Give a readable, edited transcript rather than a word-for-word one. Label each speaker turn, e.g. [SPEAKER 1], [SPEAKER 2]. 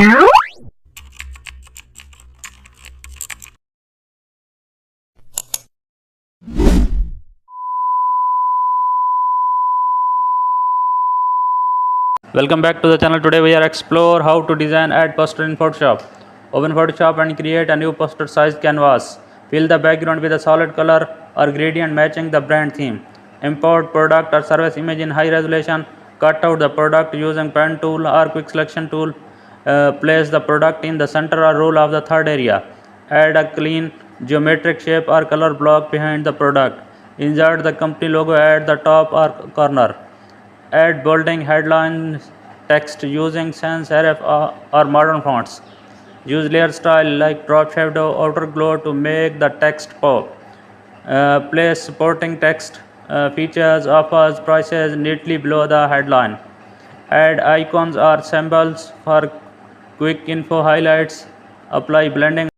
[SPEAKER 1] Welcome back to the channel. Today we are explore how to design ad poster in Photoshop. Open Photoshop and create a new poster size canvas. Fill the background with a solid color or gradient matching the brand theme. Import product or service image in high resolution. Cut out the product using pen tool or quick selection tool. Place the product in the center or row of the third area. Add a clean geometric shape or color block behind the product. Insert the company logo at the top or corner. Add bolding headline text using sans serif or modern fonts. Use layer style like drop shadow outer glow to make the text pop. Place supporting text features, offers, prices neatly below the headline. Add icons or symbols for quick info highlights. Apply blending